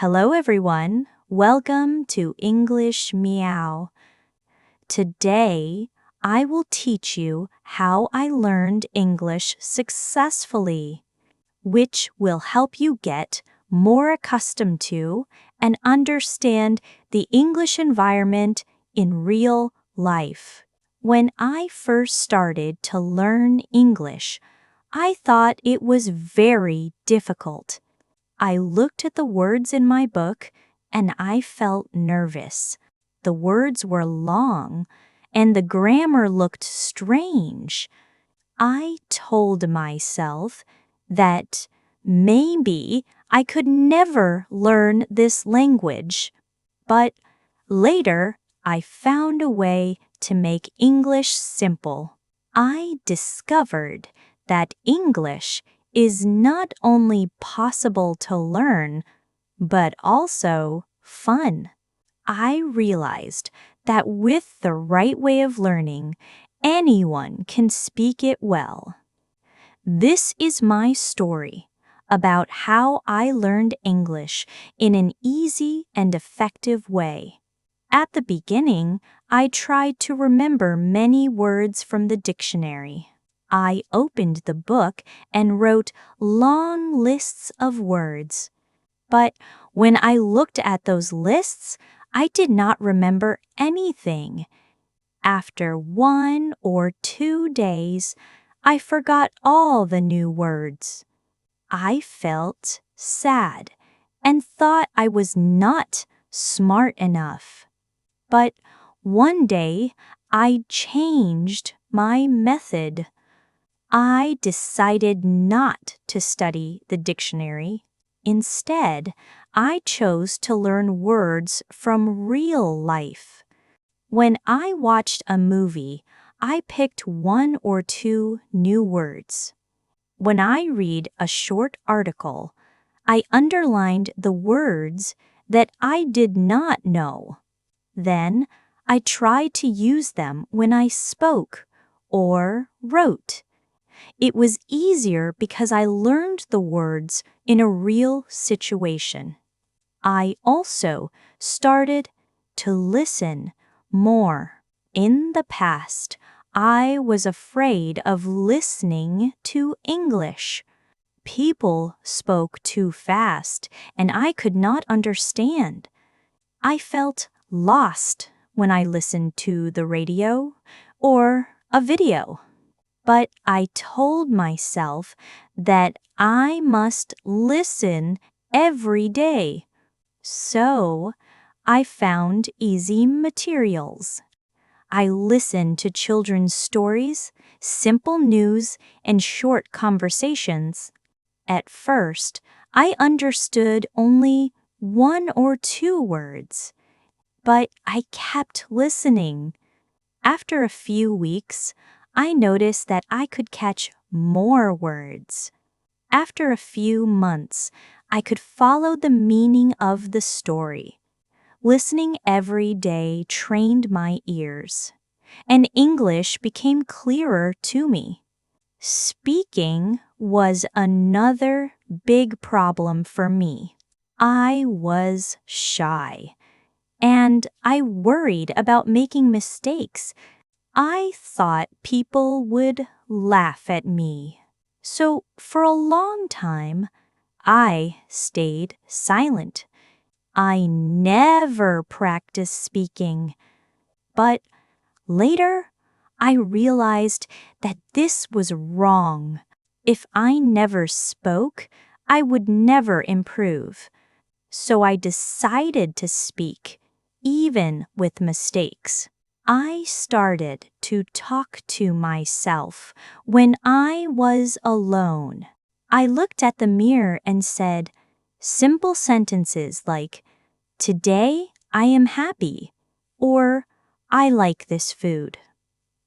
Hello everyone, welcome to English Meow. Today, I will teach you how I learned English successfully, which will help you get more accustomed to and understand the English environment in real life. When I first started to learn English, I thought it was very difficult. I looked at the words in my book and I felt nervous. The words were long and the grammar looked strange. I told myself that maybe I could never learn this language. But later, I found a way to make English simple. I discovered that English is not only possible to learn, but also fun. I realized that with the right way of learning, anyone can speak it well. This is my story about how I learned English in an easy and effective way. At the beginning, I tried to remember many words from the dictionary. I opened the book and wrote long lists of words. But when I looked at those lists, I did not remember anything. After 1 or 2 days, I forgot all the new words. I felt sad and thought I was not smart enough. But one day, I changed my method. I decided not to study the dictionary. Instead, I chose to learn words from real life. When I watched a movie, I picked 1 or 2 new words. When I read a short article, I underlined the words that I did not know. Then, I tried to use them when I spoke or wrote. It was easier because I learned the words in a real situation. I also started to listen more. In the past, I was afraid of listening to English. People spoke too fast and I could not understand. I felt lost when I listened to the radio or a video. But I told myself that I must listen every day. So I found easy materials. I listened to children's stories, simple news, and short conversations. At first, I understood only 1 or 2 words, but I kept listening. After a few weeks, I noticed that I could catch more words. After a few months, I could follow the meaning of the story. Listening every day trained my ears, and English became clearer to me. Speaking was another big problem for me. I was shy, and I worried about making mistakes. I thought people would laugh at me. So for a long time, I stayed silent. I never practiced speaking. But later, I realized that this was wrong. If I never spoke, I would never improve. So I decided to speak, even with mistakes. I started to talk to myself when I was alone. I looked at the mirror and said simple sentences like, "Today I am happy," or "I like this food."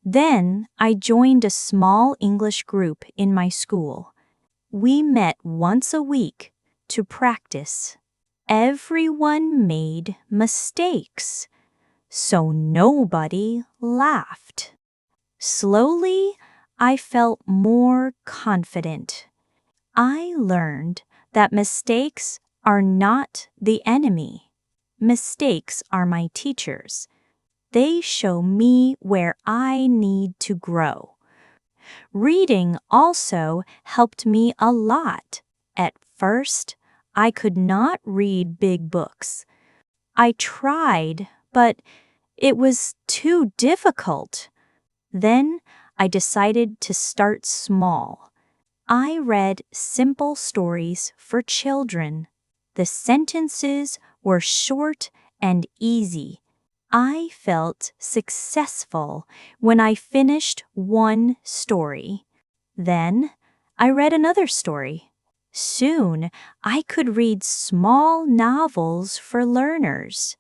Then I joined a small English group in my school. We met once a week to practice. Everyone made mistakes, so nobody laughed. Slowly, I felt more confident. I learned that mistakes are not the enemy. Mistakes are my teachers. They show me where I need to grow. Reading also helped me a lot. At first, I could not read big books. I tried, but it was too difficult. Then I decided to start small. I read simple stories for children. The sentences were short and easy. I felt successful when I finished one story. Then I read another story. Soon I could read small novels for learners.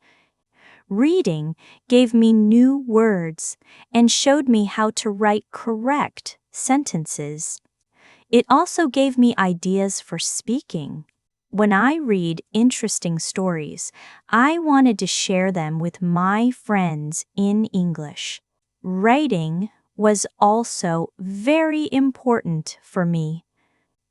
Reading gave me new words and showed me how to write correct sentences. It also gave me ideas for speaking. When I read interesting stories, I wanted to share them with my friends in English. Writing was also very important for me.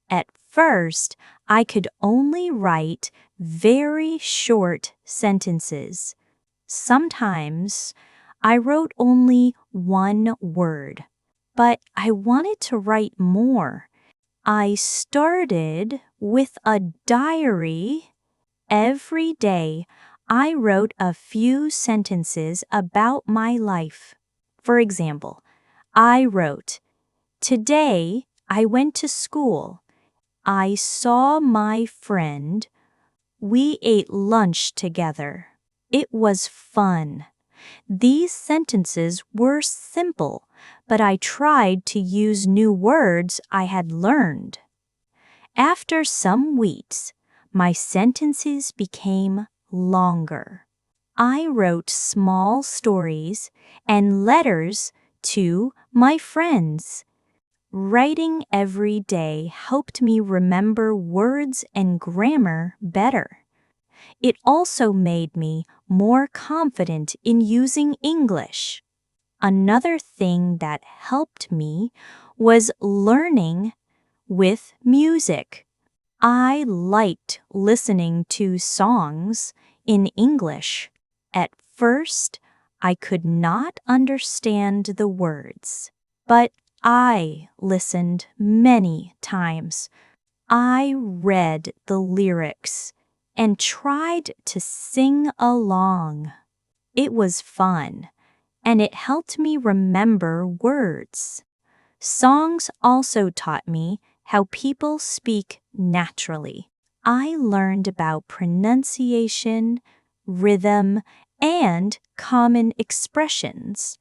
At first, I could only write very short sentences. Sometimes I wrote only one word, but I wanted to write more. I started with a diary. Every day, I wrote a few sentences about my life. For example, I wrote, "Today I went to school. I saw my friend. We ate lunch together. It was fun." These sentences were simple, but I tried to use new words I had learned. After some weeks, my sentences became longer. I wrote small stories and letters to my friends. Writing every day helped me remember words and grammar better. It also made me more confident in using English. Another thing that helped me was learning with music. I liked listening to songs in English. At first, I could not understand the words, but I listened many times. I read the lyrics and tried to sing along. It was fun, and it helped me remember words. Songs also taught me how people speak naturally. I learned about pronunciation, rhythm, and common expressions.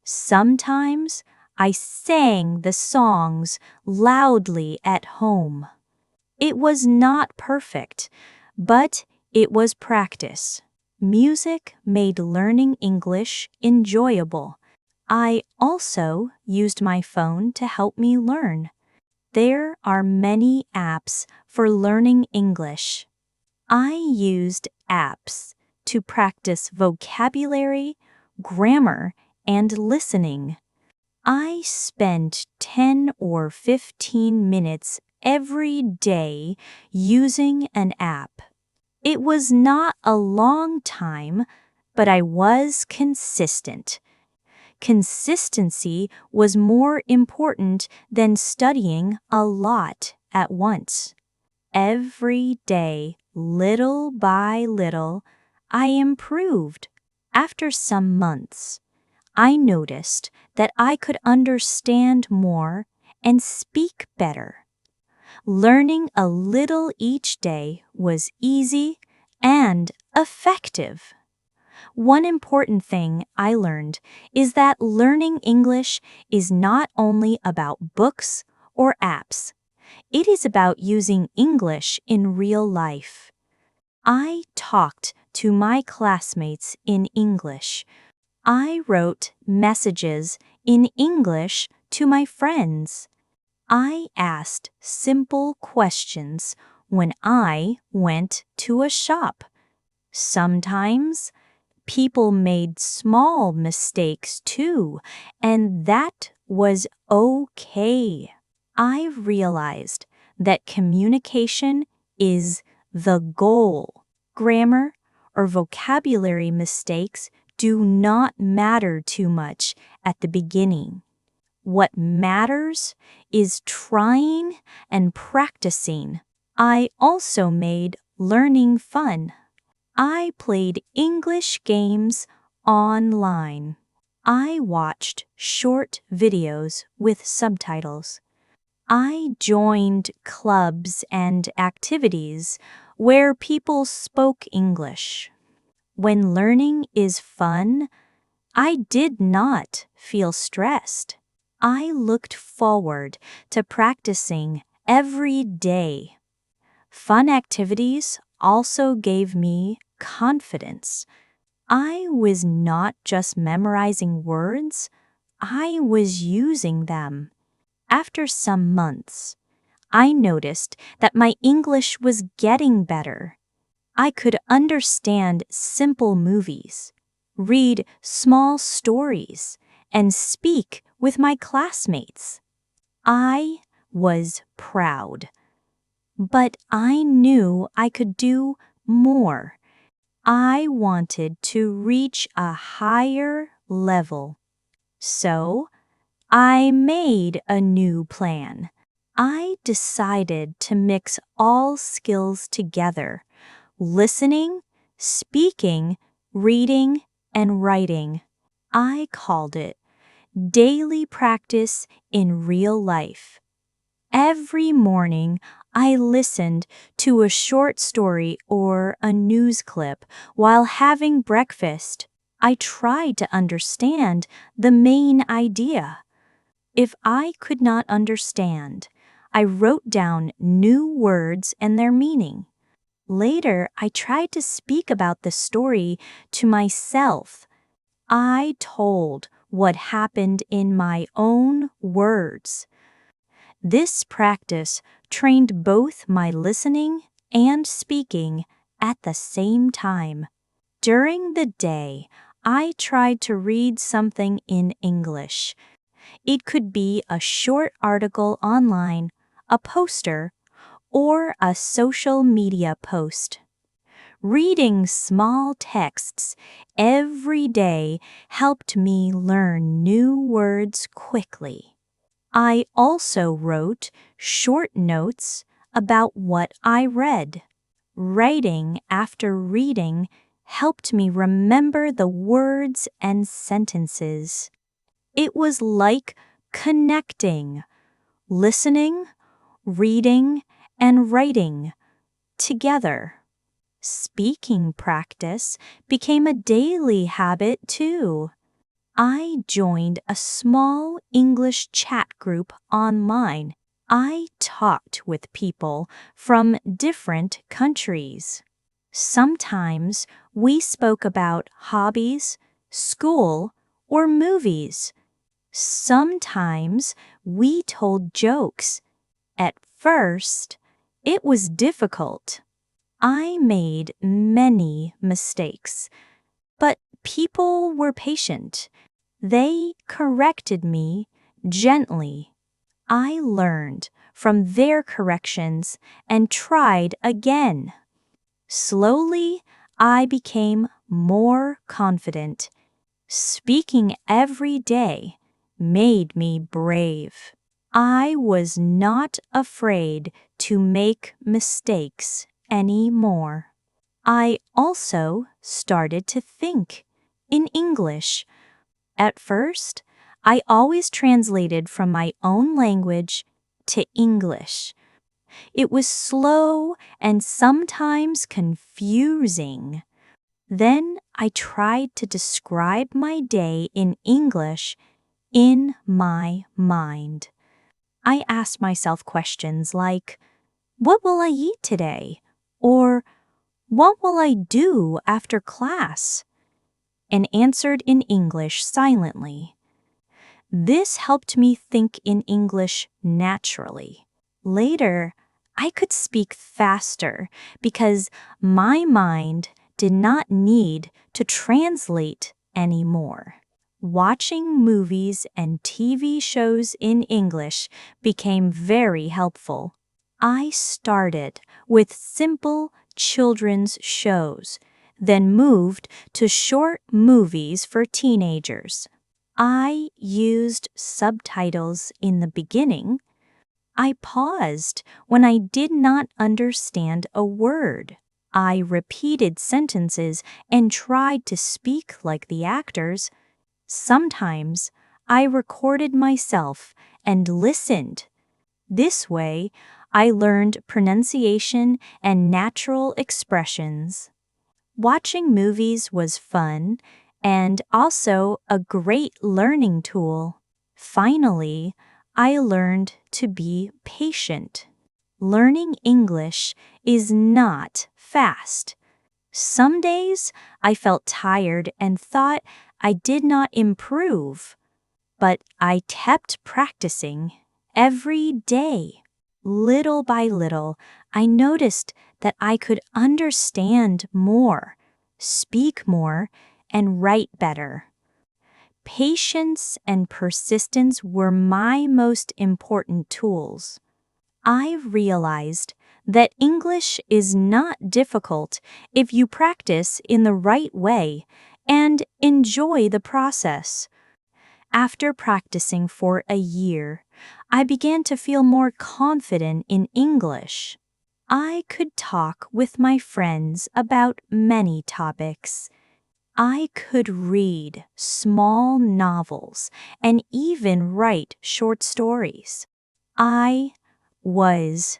Sometimes I sang the songs loudly at home. It was not perfect, but it was practice. Music made learning English enjoyable. I also used my phone to help me learn. There are many apps for learning English. I used apps to practice vocabulary, grammar, and listening. I spent 10 or 15 minutes every day using an app. It was not a long time, but I was consistent. Consistency was more important than studying a lot at once. Every day, little by little, I improved. After some months, I noticed that I could understand more and speak better. Learning a little each day was easy and effective. One important thing I learned is that learning English is not only about books or apps. It is about using English in real life. I talked to my classmates in English. I wrote messages in English to my friends. I asked simple questions when I went to a shop. Sometimes people made small mistakes too, and that was okay. I realized that communication is the goal. Grammar or vocabulary mistakes do not matter too much at the beginning. What matters is trying and practicing. I also made learning fun. I played English games online. I watched short videos with subtitles. I joined clubs and activities where people spoke English. When learning is fun, I did not feel stressed. I looked forward to practicing every day. Fun activities also gave me confidence. I was not just memorizing words, I was using them. After some months, I noticed that my English was getting better. I could understand simple movies, read small stories, and speak with my classmates. I was proud. But I knew I could do more. I wanted to reach a higher level. So, I made a new plan. I decided to mix all skills together: listening, speaking, reading, and writing. I called it daily practice in real life. Every morning, I listened to a short story or a news clip while having breakfast. I tried to understand the main idea. If I could not understand, I wrote down new words and their meaning. Later, I tried to speak about the story to myself. I told what happened in my own words. This practice trained both my listening and speaking at the same time. During the day, I tried to read something in English. It could be a short article online, a poster, or a social media post. Reading small texts every day helped me learn new words quickly. I also wrote short notes about what I read. Writing after reading helped me remember the words and sentences. It was like connecting, listening, reading, and writing together. Speaking practice became a daily habit too. I joined a small English chat group online. I talked with people from different countries. Sometimes we spoke about hobbies, school, or movies. Sometimes we told jokes. At first, it was difficult. I made many mistakes, but people were patient. They corrected me gently. I learned from their corrections and tried again. Slowly, I became more confident. Speaking every day made me brave. I was not afraid to make mistakes anymore. I also started to think in English. At first, I always translated from my own language to English. It was slow and sometimes confusing. Then I tried to describe my day in English in my mind. I asked myself questions like, "What will I eat today?" Or, "What will I do after class?" and answered in English silently. This helped me think in English naturally. Later, I could speak faster because my mind did not need to translate anymore. Watching movies and TV shows in English became very helpful. I started with simple children's shows, then moved to short movies for teenagers. I used subtitles in the beginning. I paused when I did not understand a word. I repeated sentences and tried to speak like the actors. Sometimes I recorded myself and listened. This way, I learned pronunciation and natural expressions. Watching movies was fun and also a great learning tool. Finally, I learned to be patient. Learning English is not fast. Some days I felt tired and thought I did not improve, but I kept practicing every day. Little by little, I noticed that I could understand more, speak more, and write better. Patience and persistence were my most important tools. I realized that English is not difficult if you practice in the right way and enjoy the process. After practicing for a year, I began to feel more confident in English. I could talk with my friends about many topics. I could read small novels and even write short stories. I was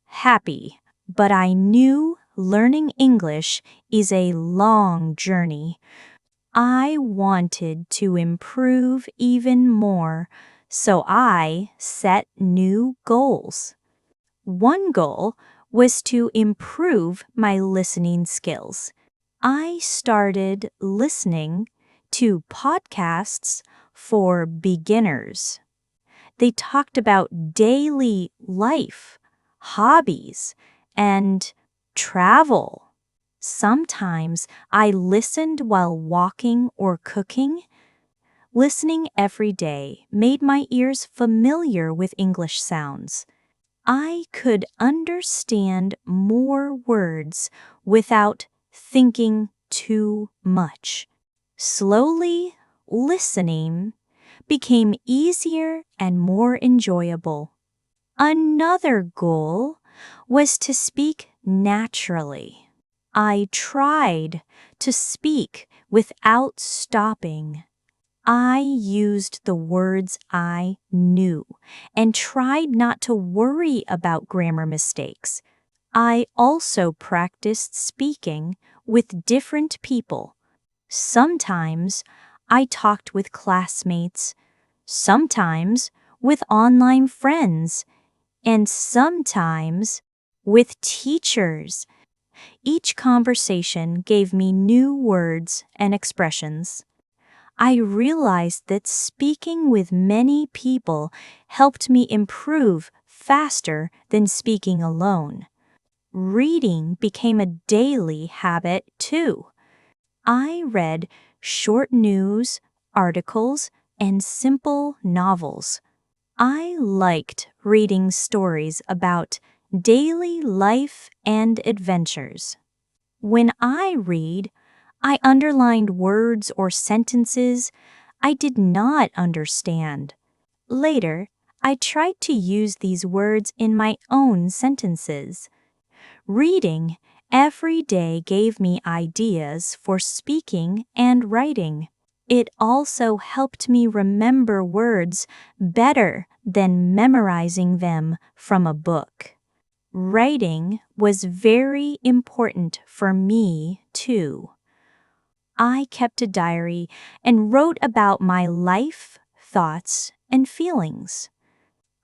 happy, but I knew learning English is a long journey. I wanted to improve even more, so I set new goals. One goal was to improve my listening skills. I started listening to podcasts for beginners. They talked about daily life, hobbies, and travel. Sometimes I listened while walking or cooking. Listening every day made my ears familiar with English sounds. I could understand more words without thinking too much. Slowly, listening became easier and more enjoyable. Another goal was to speak naturally. I tried to speak without stopping. I used the words I knew and tried not to worry about grammar mistakes. I also practiced speaking with different people. Sometimes I talked with classmates, sometimes with online friends, and sometimes with teachers. Each conversation gave me new words and expressions. I realized that speaking with many people helped me improve faster than speaking alone. Reading became a daily habit too. I read short news, articles, and simple novels. I liked reading stories about daily life and adventures. When I read, I underlined words or sentences I did not understand. Later, I tried to use these words in my own sentences. Reading every day gave me ideas for speaking and writing. It also helped me remember words better than memorizing them from a book. Writing was very important for me, too. I kept a diary and wrote about my life, thoughts, and feelings.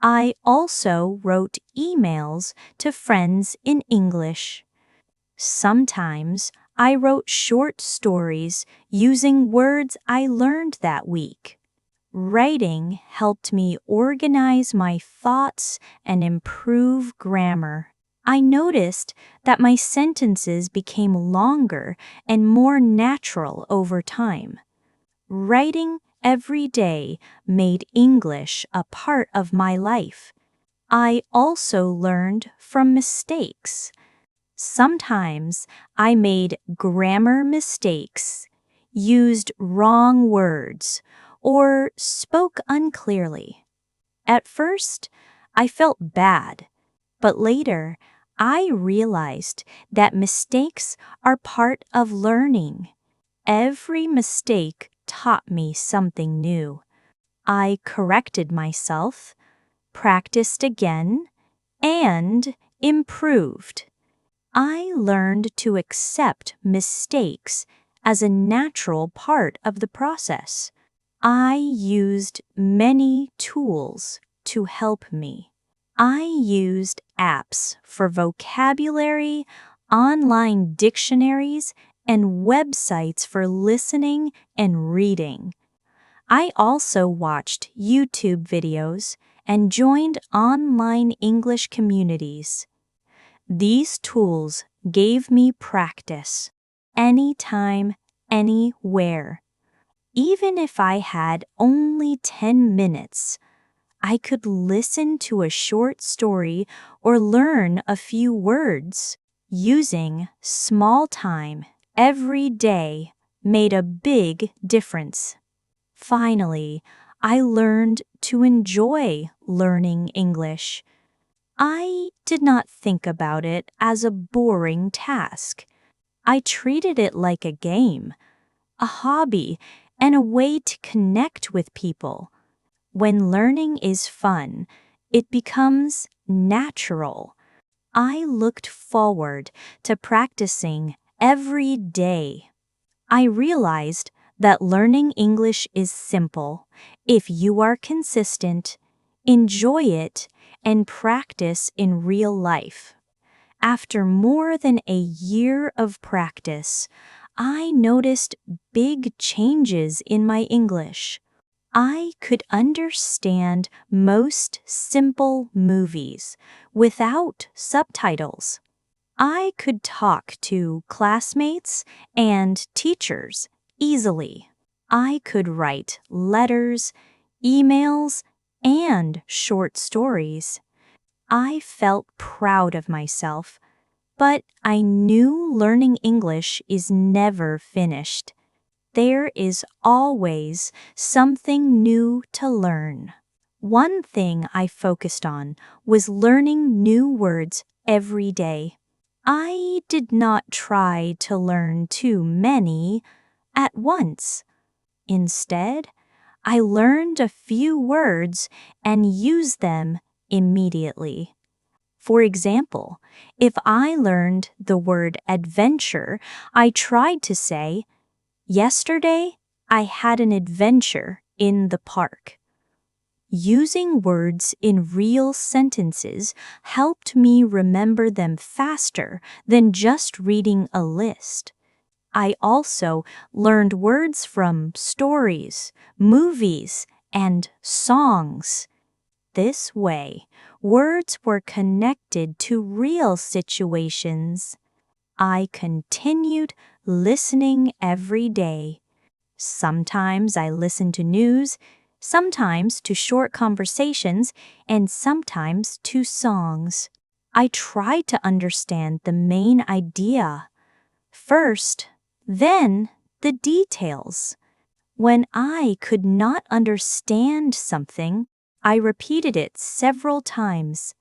I also wrote emails to friends in English. Sometimes I wrote short stories using words I learned that week. Writing helped me organize my thoughts and improve grammar. I noticed that my sentences became longer and more natural over time. Writing every day made English a part of my life. I also learned from mistakes. Sometimes I made grammar mistakes, used wrong words, or spoke unclearly. At first, I felt bad, but later, I realized that mistakes are part of learning. Every mistake taught me something new. I corrected myself, practiced again, and improved. I learned to accept mistakes as a natural part of the process. I used many tools to help me. I used apps for vocabulary, online dictionaries, and websites for listening and reading. I also watched YouTube videos and joined online English communities. These tools gave me practice, anytime, anywhere. Even if I had only 10 minutes, I could listen to a short story or learn a few words. Using small time every day made a big difference. Finally, I learned to enjoy learning English. I did not think about it as a boring task. I treated it like a game, a hobby, and a way to connect with people. When learning is fun, it becomes natural. I looked forward to practicing every day. I realized that learning English is simple if you are consistent, enjoy it, and practice in real life. After more than a year of practice, I noticed big changes in my English. I could understand most simple movies without subtitles. I could talk to classmates and teachers easily. I could write letters, emails, and short stories. I felt proud of myself, but I knew learning English is never finished. There is always something new to learn. One thing I focused on was learning new words every day. I did not try to learn too many at once. Instead, I learned a few words and used them immediately. For example, if I learned the word adventure, I tried to say, "Yesterday, I had an adventure in the park." Using words in real sentences helped me remember them faster than just reading a list. I also learned words from stories, movies, and songs. This way, words were connected to real situations. I continued listening every day. Sometimes I listened to news, sometimes to short conversations, and sometimes to songs. I tried to understand the main idea first, then the details. When I could not understand something, I repeated it several times.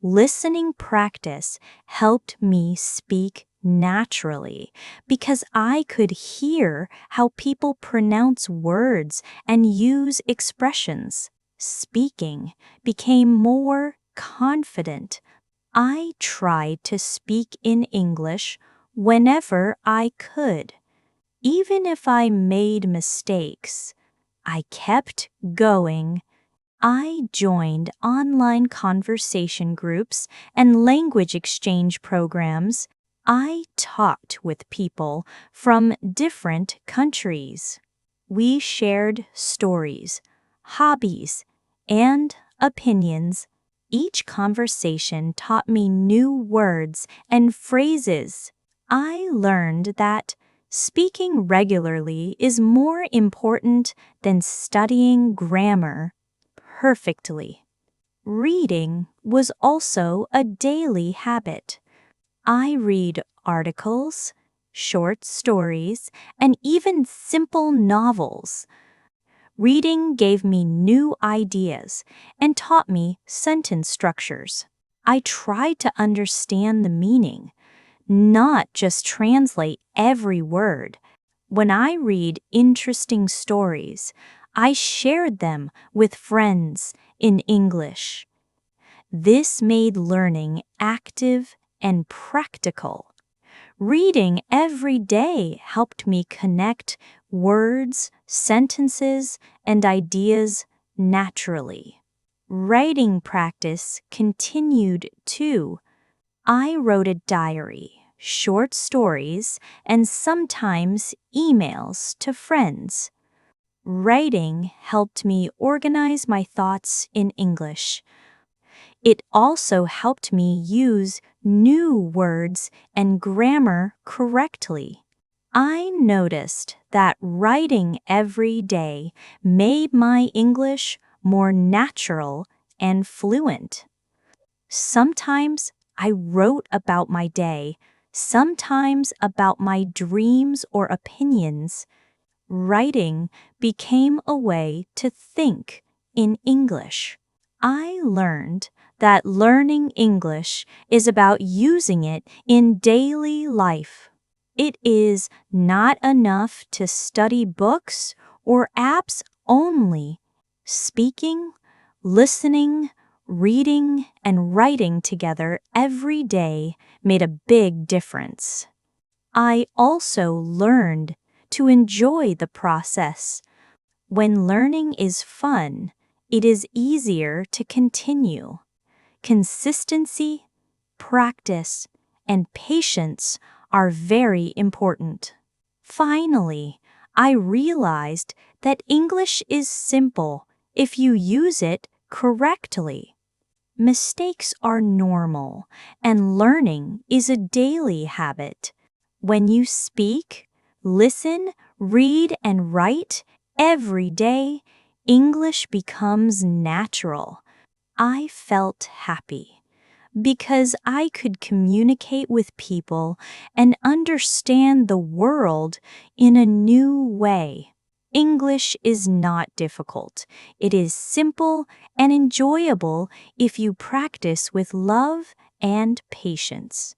Listening practice helped me speak naturally because I could hear how people pronounce words and use expressions. Speaking became more confident. I tried to speak in English whenever I could. Even if I made mistakes, I kept going. I joined online conversation groups and language exchange programs. I talked with people from different countries. We shared stories, hobbies, and opinions. Each conversation taught me new words and phrases. I learned that speaking regularly is more important than studying grammar perfectly. Reading was also a daily habit. I read articles, short stories, and even simple novels. Reading gave me new ideas and taught me sentence structures. I tried to understand the meaning, not just translate every word. When I read interesting stories, I shared them with friends in English. This made learning active and practical. Reading every day helped me connect words, sentences, and ideas naturally. Writing practice continued too. I wrote a diary, short stories, and sometimes emails to friends. Writing helped me organize my thoughts in English. It also helped me use new words and grammar correctly. I noticed that writing every day made my English more natural and fluent. Sometimes I wrote about my day, sometimes about my dreams or opinions. Writing became a way to think in English. I learned that learning English is about using it in daily life. It is not enough to study books or apps only. Speaking, listening, reading, and writing together every day made a big difference. I also learned to enjoy the process. When learning is fun, it is easier to continue. Consistency, practice, and patience are very important. Finally, I realized that English is simple if you use it correctly. Mistakes are normal, and learning is a daily habit. When you speak, listen, read, and write every day, English becomes natural. I felt happy because I could communicate with people and understand the world in a new way. English is not difficult. It is simple and enjoyable if you practice with love and patience.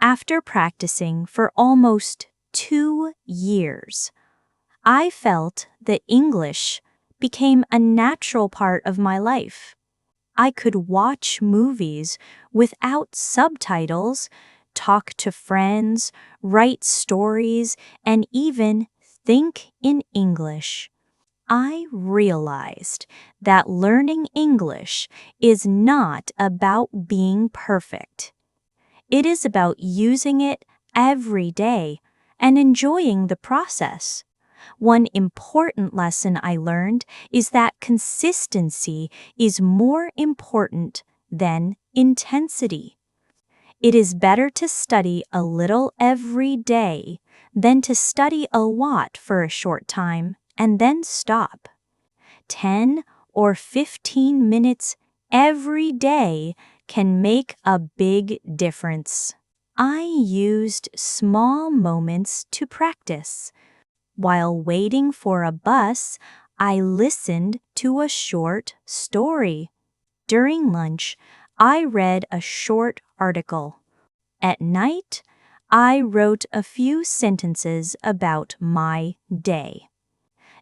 After practicing for almost 2 years, I felt that English became a natural part of my life. I could watch movies without subtitles, talk to friends, write stories, and even think in English. I realized that learning English is not about being perfect. It is about using it every day and enjoying the process. One important lesson I learned is that consistency is more important than intensity. It is better to study a little every day than to study a lot for a short time and then stop. 10 or 15 minutes every day can make a big difference. I used small moments to practice. While waiting for a bus, I listened to a short story. During lunch, I read a short article. At night, I wrote a few sentences about my day.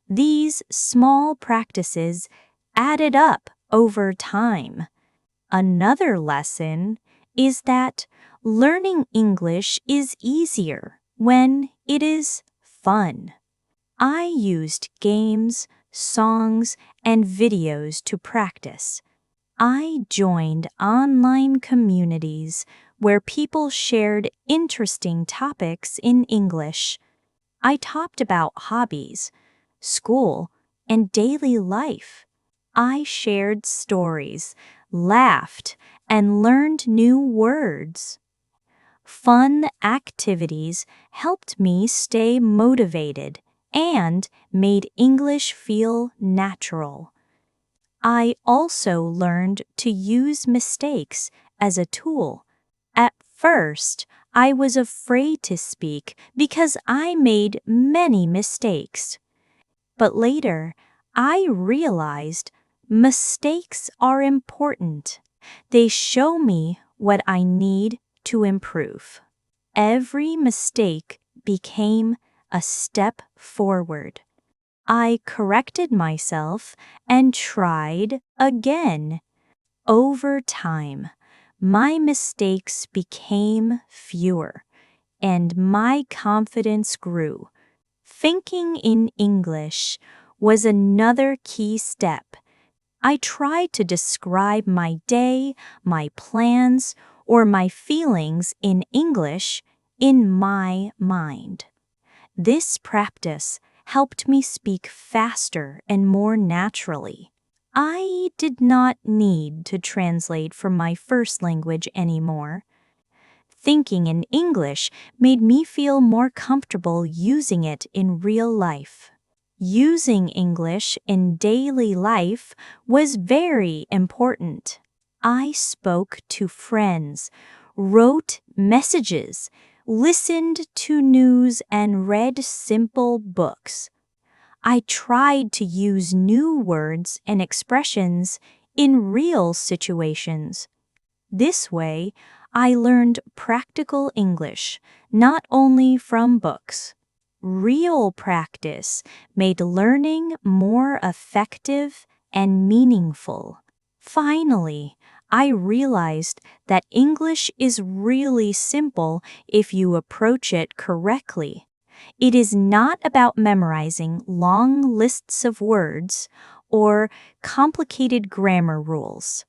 These small practices added up over time. Another lesson is that learning English is easier when it is fun. I used games, songs, and videos to practice. I joined online communities where people shared interesting topics in English. I talked about hobbies, school, and daily life. I shared stories, laughed, and learned new words. Fun activities helped me stay motivated and made English feel natural. I also learned to use mistakes as a tool. At first, I was afraid to speak because I made many mistakes. But later, I realized mistakes are important. They show me what I need to improve. Every mistake became a step forward. I corrected myself and tried again. Over time, my mistakes became fewer and my confidence grew. Thinking in English was another key step. I tried to describe my day, my plans, or my feelings in English in my mind. This practice helped me speak faster and more naturally. I did not need to translate from my first language anymore. Thinking in English made me feel more comfortable using it in real life. Using English in daily life was very important. I spoke to friends, wrote messages, listened to news, and read simple books. I tried to use new words and expressions in real situations. This way, I learned practical English, not only from books. Real practice made learning more effective and meaningful. Finally, I realized that English is really simple if you approach it correctly. It is not about memorizing long lists of words or complicated grammar rules.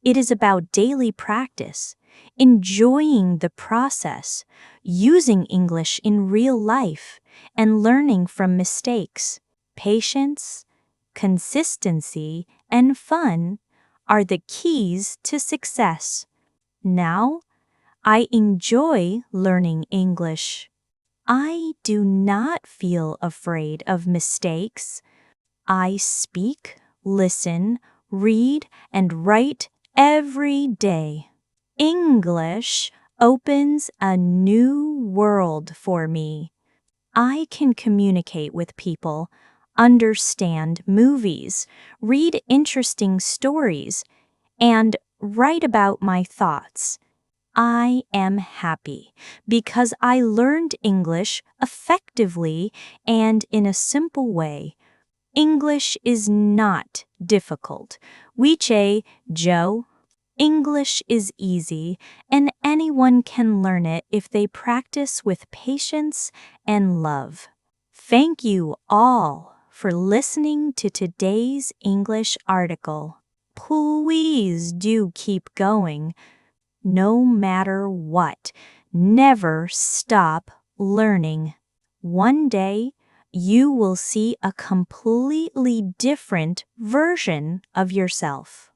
It is about daily practice, enjoying the process, using English in real life, and learning from mistakes. Patience, consistency, and fun are the keys to success. Now, I enjoy learning English. I do not feel afraid of mistakes. I speak, listen, read, and write every day. English opens a new world for me. I can communicate with people, understand movies, read interesting stories, and write about my thoughts. I am happy because I learned English effectively and in a simple way. English is not difficult. Wiche, Joe. English is easy, and anyone can learn it if they practice with patience and love. Thank you all for listening to today's English article. Please do keep going. No matter what, never stop learning. One day, you will see a completely different version of yourself.